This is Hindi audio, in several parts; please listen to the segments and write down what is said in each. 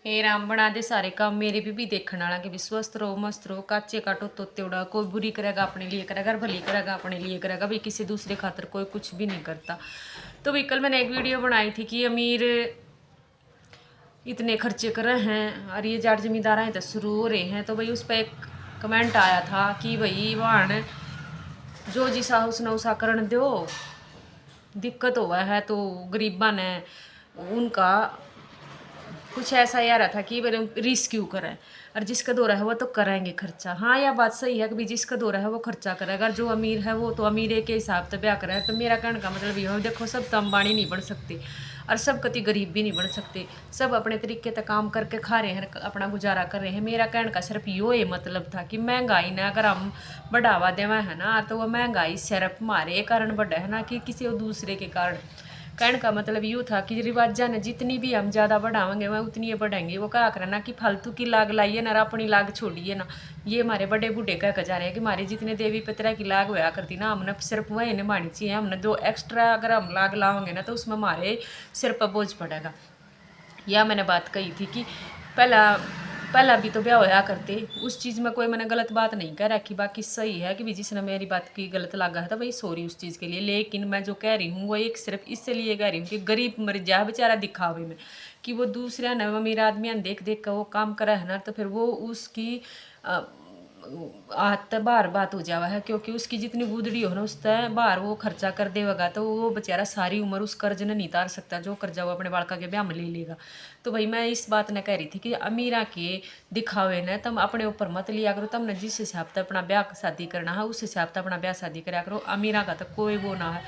हे राम बना दे सारे काम मेरे भी देखने वाला कि भी स्वस्थ रहो मस्त रहो काचे काटो तोते उड़ा कोई बुरी करेगा अपने लिए करेगा भली करेगा अपने लिए करेगा भाई किसी दूसरे खातर कोई कुछ भी नहीं करता। तो भाई कल मैंने एक वीडियो बनाई थी कि अमीर इतने खर्चे कर रहे हैं और ये जाट जमींदार हैं तो शुरू हो रहे हैं। तो भाई उस पर एक कमेंट आया था कि भाई वाहन जो जिसा उसने उसा करण दो दिक्कत हुआ है तो गरीबा ने उनका कुछ ऐसा ही आ रहा था कि रिस्क्यू करें और जिसका दौरा है वो तो करेंगे खर्चा। हाँ यह बात सही है कि भाई जिसका दौरा है वो खर्चा करेगा, जो अमीर है वो तो अमीर के हिसाब से ब्याह करे। तो मेरा कहने का मतलब ये है देखो सब तो अंबानी नहीं बन सकते और सब कति गरीब भी नहीं बन सकते, सब अपने तरीके से काम करके खा रहे हैं अपना गुजारा कर रहे हैं। मेरा कहने का सिर्फ यो ये मतलब था कि महंगाई ने अगर हम बढ़ावा देवा है ना तो वह महंगाई सिर्फ हमारे कारण बढ़ा है ना कि किसी दूसरे के कारण। कहने का मतलब यूँ था कि रिवाजा ने जितनी भी हम ज़्यादा बढ़ावेंगे वह उतनी ही बढ़ाएंगे। वो क्या करना कि फालतू की लाग लाइए ना अपनी लाग छोड़िए ना। ये हमारे बड़े बूढ़े कह जा रहे हैं कि हमारे जितने देवी पितरा की लाग होया करती ना हमने सिर्फ वही निभानी चाहिए। हमने जो एक्स्ट्रा अगर हम लाग लाओगे ना तो उसमें हमारे सिर पर बोझ पड़ेगा। यह मैंने बात कही थी कि पहला भी तो ब्याह होया करते, उस चीज़ में कोई मैंने गलत बात नहीं कह रखी। बाकी सही है कि भी जिसने मेरी बात की गलत लगा है तो भाई सॉरी उस चीज़ के लिए। लेकिन मैं जो कह रही हूँ वो एक सिर्फ इसलिए कह रही हूँ कि गरीब मर जाए बेचारा दिखावे में कि वो दूसरा न अमीर आदमी देख देख कर वो काम करे है ना तो फिर वो उसकी आत बार बात हो जावा है क्योंकि उसकी जितनी गुदड़ी हो ना उस तय बार वो खर्चा कर देगा तो वो बेचारा सारी उम्र उस कर्ज ने नहीं उतार सकता जो कर्जा वो अपने बालका के ब्याह में ले लेगा। तो भाई मैं इस बात ने कह रही थी कि अमीरा के दिखावे ने तुम अपने ऊपर मत लिया करो। तुमने जिस हिसाब से अपना ब्याह शादी करना है उस हिसाब से अपना ब्याह शादी करा करो। अमीरा का तो कोई वो ना है।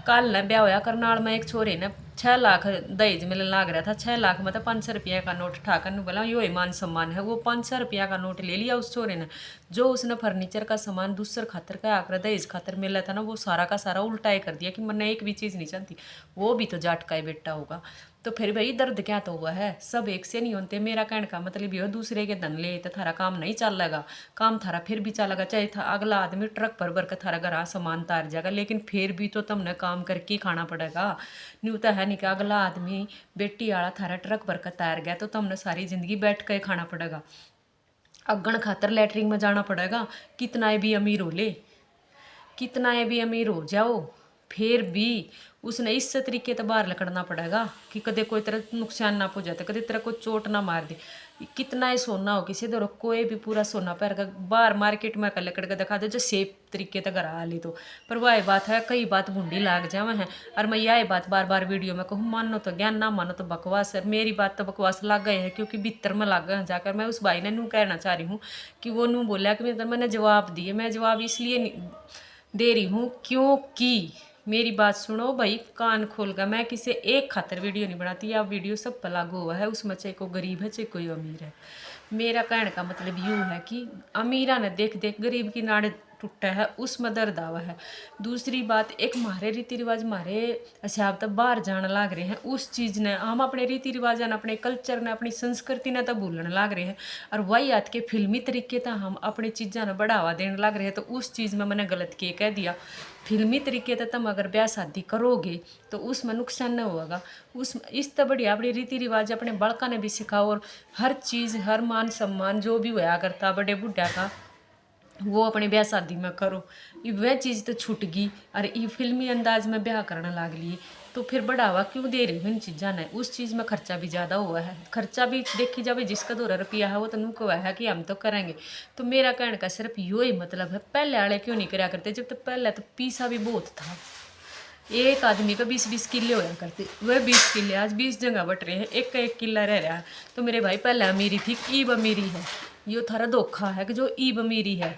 कल ने ब्याह होया करनाल में एक छोरे ने 6 लाख दहेज मिलने लाग रहा था। 6 लाख मतलब 500 रुपया का नोट ठाकर बोला यो ईमान सम्मान है। वो 500 रुपया का नोट ले लिया उस छोरे ने। जो उसने फर्नीचर का सामान दूसर खातर का आकर दहेज खातर मिला था ना वो सारा का सारा उल्टा ही कर दिया कि मैंने एक भी चीज़ नहीं चाहती। वो भी तो जाट का ही बेटा होगा तो फिर भाई दर्द क्या तो हुआ है, सब एक से नहीं होते। मेरा कहने का मतलब ये दूसरे के धन ले तो थारा काम नहीं चलेगा, काम थारा फिर भी चलेगा चाहे था अगला आदमी ट्रक भर भर कर थारा घर सामान तार जाएगा लेकिन फिर भी तो तुमने काम करके ही खाना पड़ेगा। न्यू तो है नहीं कि अगला आदमी बेटी वाला थारा ट्रक भर कर तार गया तो तुमने सारी जिंदगी बैठ कर खाना पड़ेगा। अगन खातर लैटरिन में जाना पड़ेगा। कितना भी अमीर हो ले कितना भी अमीर हो जाओ फिर भी उसने इस तरीके से बाहर लकड़ना पड़ेगा कि कदे कोई तरह नुकसान ना पहुँच जाता, कदे तरह कोई चोट ना मार दे। कितना ही सोना हो किसी दर कोई भी पूरा सोना पैर का बाहर मार्केट में कर लकड़ का दिखा दे जो सेफ तरीके से घर आ ली तो। पर वह बात है कई बात भूडी लाग जावे हैं और मैं यह बात बार बार वीडियो में कहूँ मानो तो ज्ञान ना मानो तो बकवास है। मेरी बात तो बकवास लग गए हैं क्योंकि भीतर में लग गए जाकर। मैं उस भाई ने नू कहना चाह रही हूँ कि वो नू बोला कि मैंने जवाब दिए। मैं जवाब इसलिए दे रही हूँ क्योंकि मेरी बात सुनो भाई कान खोल कर। मैं किसी एक खातर वीडियो नहीं बनाती, या वीडियो सब पर लागू हुआ है उसमें चाहे कोई गरीब है चाहे कोई अमीर है। मेरा कहने का मतलब यूँ है कि अमीरा ने देख देख गरीब की नाड़ टूटा है उसमें दर्द आवा है। दूसरी बात एक हमारे रीति रिवाज हमारे हिसाब तक बाहर जाने लाग रहे हैं उस चीज़ ने हम अपने रीति रिवाज ने अपने कल्चर ने अपनी संस्कृति ने तो भूलने लाग रहे हैं और वही याद के फिल्मी तरीके तक हम अपनी चीज़ों ने बढ़ावा देने लग रहे हैं। तो उस चीज़ में मैंने गलत के कह दिया। फिल्मी तरीके से तुम अगर ब्याह शादी करोगे तो उसमें नुकसान न होगा। उस इस तो बढ़िया अपने रीति रिवाज अपने बड़का ने भी सिखाओ और हर चीज़ हर मान सम्मान जो भी होया करता बड़े बुढ़ा का वो अपने ब्याह शादी में करो। वह चीज़ तो छूट गई और ये फिल्मी अंदाज में ब्याह करने लग लिए तो फिर बढ़ावा क्यों दे रही हूँ इन चीज़ों ने। उस चीज़ में खर्चा भी ज़्यादा हुआ है। खर्चा भी देखी जाए जिसका 2 रुपया है वो तो नुक हुआ है कि हम तो करेंगे। तो मेरा कहने का सिर्फ यो ही मतलब है पहले वाले क्यों नहीं कराया करते जब तक पहले तो पीसा भी बहुत था। एक आदमी का 20-20 किले होया करते वह 20 किले आज 20 जगह बट रहे हैं एक का 1 किला रह रहा है। तो मेरे भाई पहले अमीरी थी ईब अमीरी है। यो थारा धोखा है कि जो ईब अमीरी है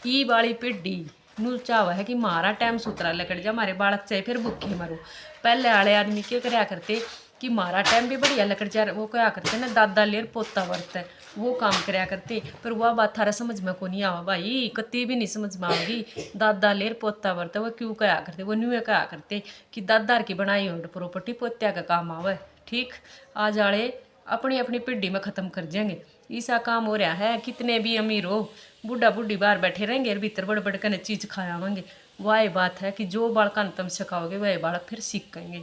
ई वाली पीढ़ी नू चाहवा है कि मारा टाइम सुतरा लकड़ जा हमारे बालक चाहे फिर भूखे मरो। पहले वाले आदमी क्या कराया करते कि मारा टाइम भी बढ़िया लकड़ जा वो क्या करते ना दादा लेर पोता वर्त है वो काम कराया करते। पर वह बात थारा समझ में को नहीं आवा भाई कत्ती भी नहीं समझ में आएगी। दादा लेर पोता वर्त वो क्यों कया करते वो न्यू कया करते कि दादा की बनाई हुई प्रॉपर्टी पोत्या का काम आवे। ठीक आज आले अपनी अपनी पीढ़ी में ख़त्म कर देंगे। ऐसा काम हो रहा है कितने भी अमीर हो बूढ़ा बूढ़ी बाहर बैठे रहेंगे और भीतर बड़ बड़ कर चीज़ खायावेंगे। वही बात है कि जो बालक तुम सिखाओगे वही बालक फिर सीखेंगे।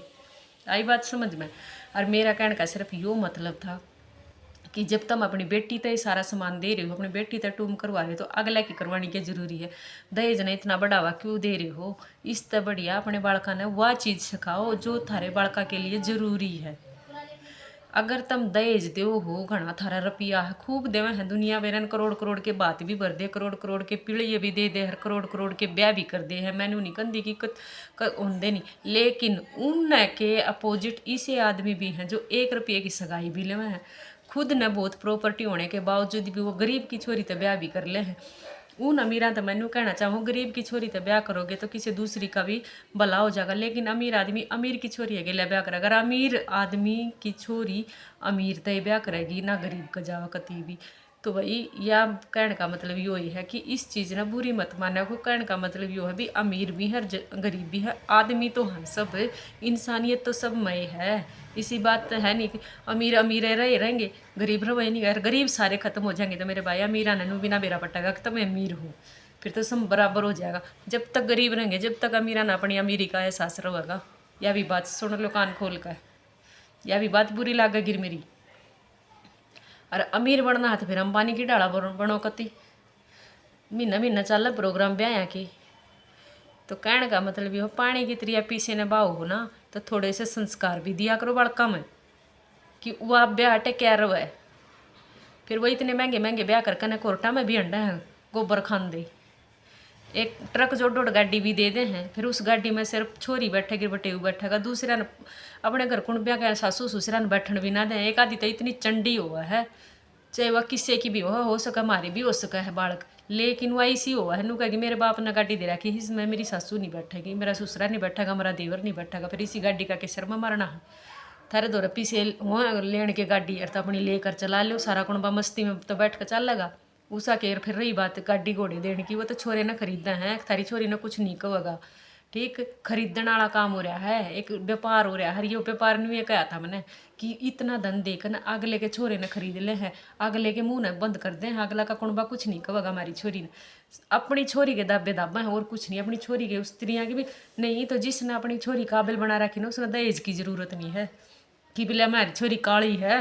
आई बात समझ में। और मेरा कहने का सिर्फ यो मतलब था कि जब तुम अपनी बेटी तय सारा सामान दे रहे हो, अपनी बेटी तय टूम करवा रहे हो, तो अगला की करवानी क्या जरूरी है? दहेज ने इतना बढ़ावा क्यों दे रहे हो? इस तरह बढ़िया अपने बालका ने वह चीज़ सिखाओ जो थारे बालका के लिए जरूरी है। अगर तुम दहेज दो हो, घना थारा रुपया है, खूब देवे हैं दुनिया बेरन, करोड़ करोड़ के बात भी भर दे, करोड़ करोड़ के पीढ़िए भी दे दे, हर करोड़ करोड़ के ब्याह भी कर दे है, मैनू नहीं कंदी की होंदे नहीं। लेकिन उन के अपोजिट इसे आदमी भी हैं जो 1 रुपये की सगाई भी लेवे हैं, खुद ने बहुत प्रॉपर्टी होने के बावजूद भी वो गरीब की छोरी तो ब्याह भी कर ले हैं। उन अमीरा तो मैनू कहना चाहूँ, गरीब की छोरी तो ब्याह करोगे तो किसी दूसरी का भी भला हो जाएगा, लेकिन अमीर आदमी अमीर की छोरी है गले ब्याह करेगा। अगर अमीर आदमी की छोरी अमीर तय ब्याह करेगी ना, गरीब का जावा कती भी। तो भाई या कहने का मतलब यो ही है कि इस चीज़ ना बुरी मत माना को। कहने का मतलब यो है भी अमीर भी है गरीब भी है, आदमी तो हम सब, इंसानियत तो सब में है। इसी बात तो है नहीं कि अमीर अमीर रहेंगे, गरीब रहे नहीं, अगर गरीब सारे खत्म हो जाएंगे तो मेरे भाई अमीरा ननू बिना बेरा पटेगा कि तुम अमीर हो, फिर तो सब बराबर हो जाएगा। जब तक गरीब रहेंगे, जब तक अमीरा ना अपनी अमीरी का एहसास रहेगा। यह भी बात सुन लो कान खोल कर, यह भी बात बुरी लागेगी मेरी। अरे अमीर बनना है तो फिर अंबानी की डाला बनो कति, महीना महीना चल प्रोग्राम ब्याह की। तो कहने का मतलब ये हो, पानी की त्रिया पीछे ने बाहो हो ना, तो थोड़े से संस्कार भी दिया करो बड़का में कि वह ब्याह टे क्या रहे। फिर वो इतने महंगे महंगे ब्याह करके न कोर्टा में भी अंडा है गोबर खान दे, एक ट्रक जो डोड गाड़ी भी दे दे हैं, फिर उस गाड़ी में सिर्फ छोरी बैठेगी बटेऊ बैठेगा, दूसरा न अपने घर कुण ब्याह का सासू ससुरा न बैठन भी ना दें। एक आदि तो इतनी चंडी हुआ है, चाहे वह किसी की भी हो सके, हमारी भी हो सका है बालक, लेकिन वह ऐसी हुआ है नू कहेगी मेरे बाप ने गाड़ी दे रखी, इसमें मेरी सासू नहीं बैठेगी, मेरा ससुरा नहीं बैठेगा, मेरा देवर नहीं बैठेगा, फिर इसी गाड़ी का किसर में मरना है। थारे दो रपी से लेने के गाड़ी तो अपनी लेकर चला लो, सारा कुणबा मस्ती में तो बैठ कर चलेगा। उषा के फिर रही बात गाड़ी घोड़े देने की, वो तो छोरे ने खरीदा है, थारी छोरी ने कुछ नहीं कहेगा। ठीक, खरीदने वाला काम हो रहा है, एक व्यापार हो रहा है। ये व्यापार ने ये कहा था मैंने कि इतना धन देकर अगले के छोरे ने खरीद ले हैं, अगले के मुंह ने बंद कर दे, अगला का कुणबा कुछ नहीं कहेगा। हमारी छोरी ने अपनी छोरी के दाबे दाबा है और कुछ नहीं, अपनी छोरी के स्त्रियाँ की भी नहीं। तो जिसने अपनी छोरी काबिल बना रखी ना, उसने दहेज की जरूरत नहीं है कि बोले हमारी छोरी काली है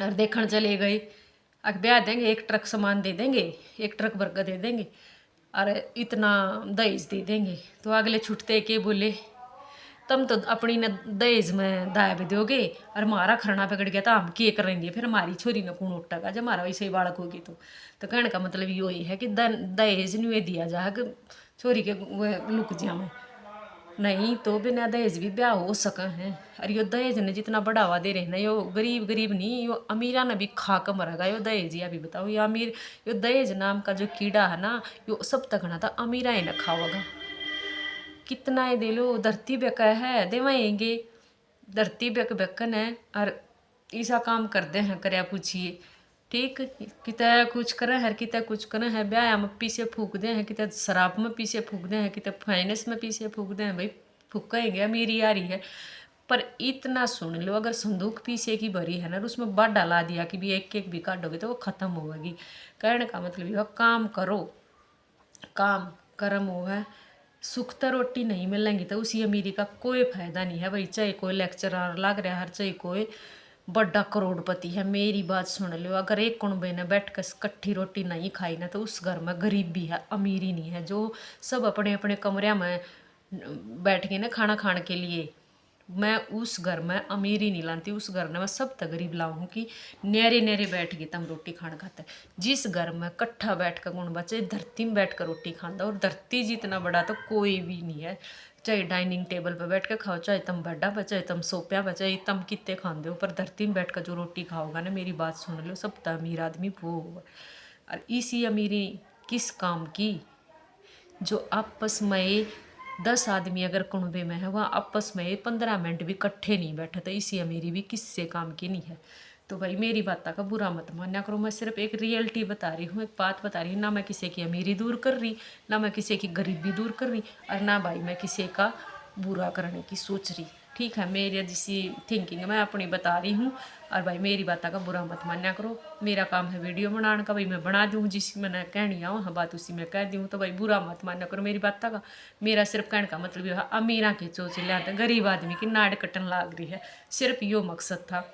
और देखने चले गए, अब ब्याह देंगे, 1 ट्रक सामान दे देंगे, 1 ट्रक बर्गर दे देंगे, अरे इतना दहेज दे देंगे। तो अगले छुटते के बोले तुम तो अपनी न दहेज में दाया भी दोगे और हमारा खरना पकड़ गया तो हम के करेंगे, फिर हमारी छोरी ने कौन उठेगा जब हमारा वैसे ही बालक होगी। तो कहने का मतलब यो ही है कि दहेज नहीं दिया जाए कि छोरी के लुक जिया में, नहीं तो बिना दहेज भी ब्याह हो सका है। और यो दहेज ने जितना बढ़ावा दे रहे हैं ना, यो गरीब गरीब नहीं, यो अमीरा ने भी खा कर मरेगा यो दहेज। या भी बताओ ये अमीर, यो दहेज नाम का जो कीड़ा है ना, यो सब तक ना था अमीरा ही न खाओगा। कितना ही दे लो, धरती बेका है देवाएंगे, धरती बेक बेकन है और ऐसा काम करते हैं करया पूछिए। ठीक, कित कुछ करे है, कित कुछ करे है, ब्याह में पीछे फूक दे हैं, कित शराब में पीछे फूक दे हैं, कित फाइनेंस में पीछे फूक दे हैं। भाई फूकेंगे मेरी आ रही है, पर इतना सुन लो, अगर संदूक पीछे की भरी है ना, उसमें बड़ डाला दिया कि भी एक एक भी काटोगे तो वो खत्म होगी। कहने का मतलब ये काम करो, काम कर्म हो है, सुख तो रोटी नहीं मिलेंगी तो उसी अमीरी का कोई फायदा नहीं है। भाई चाहे कोई लेक्चरर लग रहा है, चाहे कोई बड़ा करोड़पति है, मेरी बात सुन लो, अगर एक कुणबे ने बैठ कर कट्ठी रोटी नहीं खाई ना, तो उस घर में गरीब भी है अमीरी नहीं है। जो सब अपने अपने कमरे में बैठ के ना खाना खाने के लिए, मैं उस घर में अमीरी नहीं लाती, उस घर में मैं सब तक गरीब लाऊँ कि नेरे नेरे बैठ के तम रोटी खाना खाता है। जिस घर में कट्ठा बैठ कर गुण बचे, धरती में बैठ कर रोटी खाता, और धरती जितना बड़ा तो कोई भी नहीं है। चाहे डाइनिंग टेबल पर बैठ कर खाओ, चाहे तुम बेडा पर, चाहे तुम सोफिया पर, चाहे तुम कितने खाते हो, पर धरती में बैठ कर जो रोटी खाओगा ना, मेरी बात सुन लो, सब तक अमीर आदमी वो होगा। और इसी अमीरी किस काम की, जो आपस में 10 आदमी अगर कुणबे में है, वहाँ आपस में 15 मिनट भी इकट्ठे नहीं बैठे, तो इसी अमीरी भी किससे काम की नहीं है। तो भाई मेरी बात का बुरा मत मानना करो, मैं सिर्फ एक रियलिटी बता रही हूँ, एक बात बता रही हूँ। ना मैं किसी की अमीरी दूर कर रही, ना मैं किसी की गरीबी दूर कर रही, और ना भाई मैं किसी का बुरा करने की सोच रही। ठीक है, मेरी जिसी थिंकिंग मैं अपनी बता रही हूँ, और भाई मेरी बात का बुरा मत मानना करो। मेरा काम है वीडियो बनाने का, भाई मैं बना दूँ, जिस मैंने कहनी आओ हाँ बात उसी में कह दूँ, तो भाई बुरा मत मानना करो मेरी बात का। मेरा सिर्फ कहने का मतलब यह अमीरा के चोच लिया, गरीब आदमी की नाड़ कटन लाग रही है, सिर्फ यो मकसद था।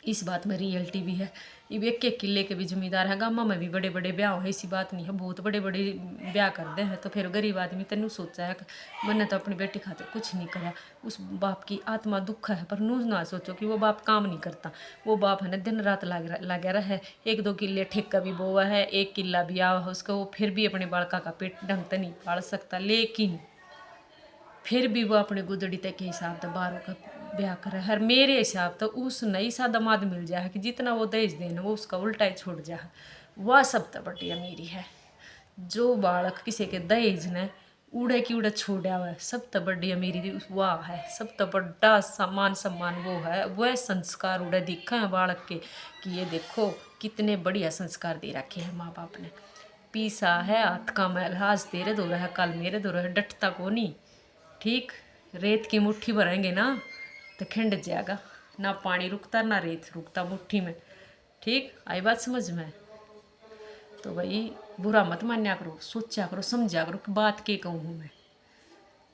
इस बात में रियलिटी भी है। ये एक एक किले के भी जमींदार है, गाँव में भी बड़े बड़े ब्याह है, ऐसी बात नहीं है, बहुत बड़े बड़े ब्याह करते हैं। तो फिर गरीब आदमी तेनू सोचा है कि मैंने तो अपनी बेटी खातिर कुछ नहीं करा, उस बाप की आत्मा दुख है, पर नू ना सोचो कि वो बाप काम नहीं करता। वो बाप है ना दिन रात लगा रहा है, 1-2 किले ठेका भी बोआ है, 1 किला भी आवा है उसका, वो फिर भी अपने बालका का पेट ढंग से नहीं पाल सकता, लेकिन फिर भी वो अपने गुदड़ी तक के हिसाब से बारों का ब्याह करे। हर मेरे हिसाब तो उस नई सा दामाद मिल जाए कि जितना वो दहेज देना वो उसका उल्टा ही छोड़ जाए, वह सब तो बड़ी अमीरी है। जो बालक किसी के दहेज ने उड़े की उड़े छोड़ा हुआ है, सब तो बड़ी अमीरी वह है, सब तो बड़ा सम्मान वो है, वह संस्कार उड़े दिखा है बालक के कि ये देखो कितने बढ़िया संस्कार दे रखे हैं माँ बाप ने। पीसा है हाथ का मैल, आज तेरे दो रहा कल मेरे दो रहा, डटता को नहीं। ठीक, रेत की मुट्ठी भरेंगे ना तो खिंड जाएगा, ना पानी रुकता ना रेत रुकता मुट्ठी में। ठीक, आई बात समझ में? तो भाई बुरा मत मान्या करो, सोचा करो, समझा करो कि बात के कहूँ हूँ मैं।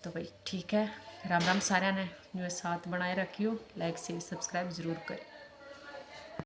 तो भाई ठीक है, राम राम सारा ने जो साथ बनाए रखियो, लाइक शेयर सब्सक्राइब जरूर करें।